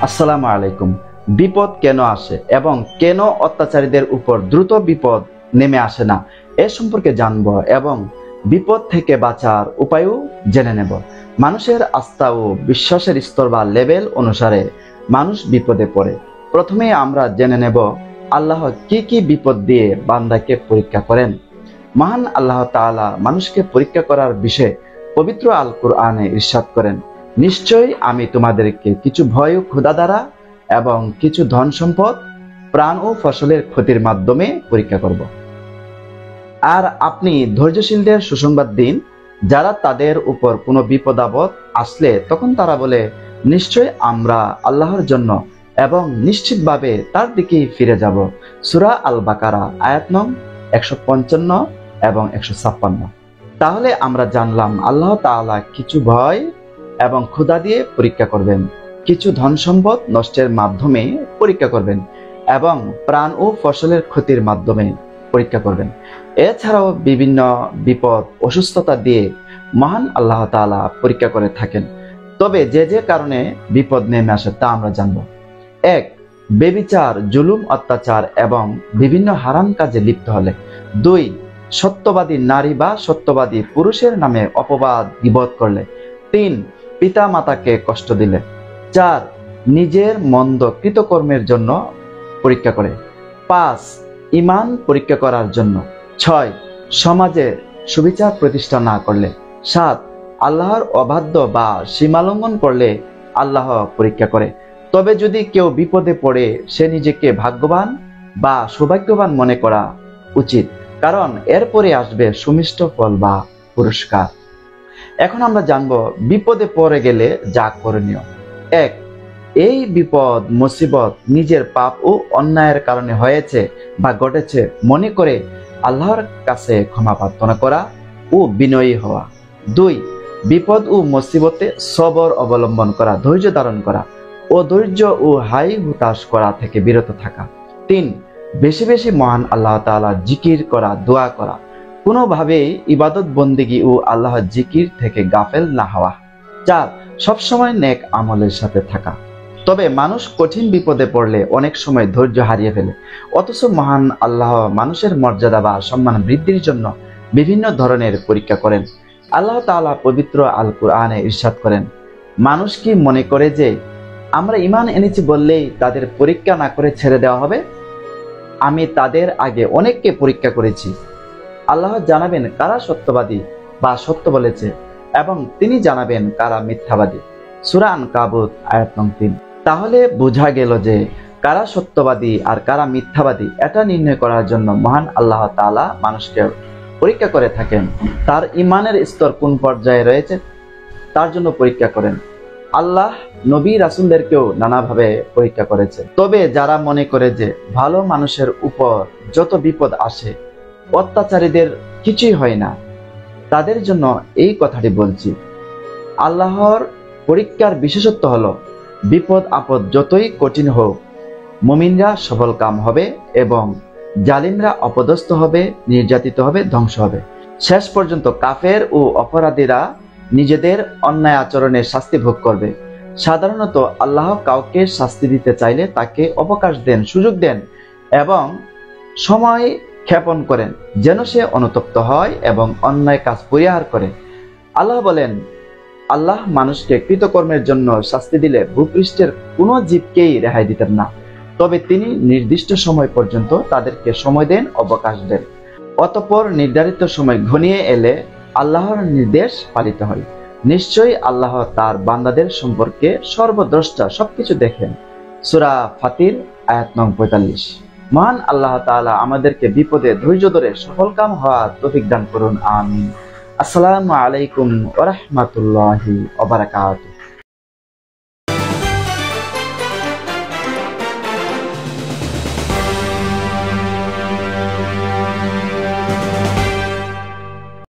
আসসালামু আলাইকুম। বিপদ কেন আসে এবং কেন অত্যাচারীদের উপর দ্রুত বিপদ নেমে আসে না এ সম্পর্কে জানব এবং বিপদ থেকে বাঁচার উপায়ও জেনে নেব। মানুষের আস্থা ও বিশ্বাসের স্তর বা লেভেল অনুসারে মানুষ বিপদে পড়ে। প্রথমে আমরা জেনে নেব আল্লাহ কি কি বিপদ দিয়ে বান্দাকে পরীক্ষা করেন। মহান আল্লাহ তাআলা মানুষকে পরীক্ষা করার বিষয়ে পবিত্র আল কুরআনে ইরশাদ করেন, নিশ্চয়ই আমি তোমাদেরকে কিছু ভয় ও ক্ষুধা দ্বারা এবং কিছু ধন সম্পদ, প্রাণ ও ফসলের ক্ষতির মাধ্যমে পরীক্ষা করব। আর আপনি ধৈর্যশীলদের সুসংবাদ দিন, যারা তাদের উপর কোনো বিপদ আপদ আসলে তখন তারা বলে, নিশ্চয় আমরা আল্লাহর জন্য এবং নিশ্চিতভাবে তার দিকেই ফিরে যাব। সূরা আল বাকারা আয়াত নং 155 এবং 156। তাহলে আমরা জানলাম আল্লাহ তাআলা কিছু ভয় এবং ক্ষুধা দিয়ে পরীক্ষা করবেন, কিছু ধন সম্পদ নষ্টের মাধ্যমে পরীক্ষা করবেন এবং প্রাণ ও ফসলের ক্ষতির মাধ্যমে পরীক্ষা করবেন। এছাড়াও বিভিন্ন বিপদ অসুস্থতা দিয়ে মহান আল্লাহ তাআলা পরীক্ষা করে থাকেন। তবে যে যে কারণে বিপদ নেমে আসে তা আমরা জানব। 1. বেবিচার, জুলুম, অত্যাচার এবং বিভিন্ন হারাম কাজে লিপ্ত হলে। 2. সত্যবাদী নারী বা সত্যবাদী পুরুষের নামে অপবাদ গীবত করলে। 3. পিতা মাতাকে কষ্ট দিলে। 4. নিজের মন্দ কৃতকর্মের জন্য পরীক্ষা করে। 5. ঈমান পরীক্ষা করার জন্য। 6. সমাজে সুবিচার প্রতিষ্ঠা না করলে। 7. আল্লাহর অবাধ্য বা সীমালঙ্ঘন করলে আল্লাহ পরীক্ষা করে। তবে যদি কেউ বিপদে পড়ে সে নিজেকে ভাগ্যবান বা সৌভাগ্যবান মনে করা উচিত, কারণ এরপরে আসবে সুমিষ্ট ফল বা পুরস্কার। এখন আমরা জানব বিপদে পড়ে গেলে যা করণীয়। 1. এই বিপদ মুসিবত নিজের পাপ ও অন্যায়ের কারণে হয়েছে বা ঘটেছে মনে করে আল্লাহর কাছে ক্ষমা প্রার্থনা করা ও বিনয়ী হওয়া। 2. বিপদ ও মুসিবতে সবর অবলম্বন করা, ধৈর্য ধারণ করা, অধৈর্য ও হাই হুতাশ করা থেকে বিরত থাকা। 3. বেশি বেশি মহান আল্লাহ তাআলা জিকির করা, দোয়া করা, কোনোভাবেই ইবাদত বন্দেগী ও আল্লাহ জিকির থেকে গাফেল না হওয়া। 4. সবসময় নেক আমলের সাথে থাকা। তবে মানুষ কঠিন বিপদে পড়লে অনেক সময় ধৈর্য হারিয়ে ফেলে, অথচ মহান আল্লাহ মানুষের মর্যাদা বা সম্মান বৃদ্ধির জন্য বিভিন্ন ধরনের পরীক্ষা করেন। আল্লাহ তাআলা পবিত্র আল কুরআনে ইরশাদ করেন, মানুষ কি মনে করে যে আমরা ঈমান এনেছি বললেই তাদের পরীক্ষা না করে ছেড়ে দেওয়া হবে? আমি তাদের আগে অনেককে পরীক্ষা করেছি। আল্লাহ জানাবেন কারা সত্যবাদী বা সত্য বলেছে এবং তিনি জানাবেন কারা মিথ্যাবাদী। সূরা আনকাবুত আয়াত নং 3। তাহলে বোঝা গেল যে কারা সত্যবাদী আর কারা মিথ্যাবাদী এটা নির্ণয় করার জন্য মহান আল্লাহ তাআলা মানুষকে পরীক্ষা করে থাকেন। তার ঈমানের স্তর কোন পর্যায়ে রয়েছে তার জন্য পরীক্ষা করেন। আল্লাহ নবী রাসূলদেরকেও নানাভাবে পরীক্ষা করেছে। তবে যারা মনে করে যে ভালো মানুষের উপর যত বিপদ আসে অত্যাচারীদের কিছুই হয় না, তাদের জন্য এই কথাটি বলছি। আল্লাহর পরীক্ষার বিশেষত্ব হলো বিপদ আপদ যতই কঠিন হোক মুমিনরা সফল কাম হবে এবং জালিমরা অপদস্থ হবে, নির্যাতিত হবে, ধ্বংস হবে। শেষ পর্যন্ত কাফের ও অপরাধীরা নিজেদের অন্যায় আচরণের শাস্তি ভোগ করবে। সাধারণত আল্লাহ কাউকে শাস্তি দিতে চাইলে তাকে অবকাশ দেন, সুযোগ দেন এবং সময় ক্ষেপণ করেন যেন সে অনুতপ্ত হয় এবং অন্যায় কাজ পরিহার করে। আল্লাহ বলেন, আল্লাহ মানুষকে কৃতকর্মের জন্য শাস্তি দিলে ভূপৃষ্ঠের কোনো জীবকেই রেহাই দিতেন না, তবে তিনি নির্দিষ্ট সময় পর্যন্ত তাদেরকে সময় দেন, অবকাশ দেন। অতঃপর নির্ধারিত সময় ঘনিয়ে এলে আল্লাহর নির্দেশ পালিত হয়। নিশ্চয়ই আল্লাহ তার বান্দাদের সম্পর্কে সর্বদ্রষ্টা, সবকিছু দেখেন। সূরা ফাতির আয়াত নং 45। মহান আল্লাহ তাআলা আমাদেরকে বিপদে ধৈর্য ধরে সফলকাম হওয়ার তৌফিক দান করুন। আমিন। আসসালামু আলাইকুম ওয়া রাহমাতুল্লাহি ওয়া বারাকাতুহু।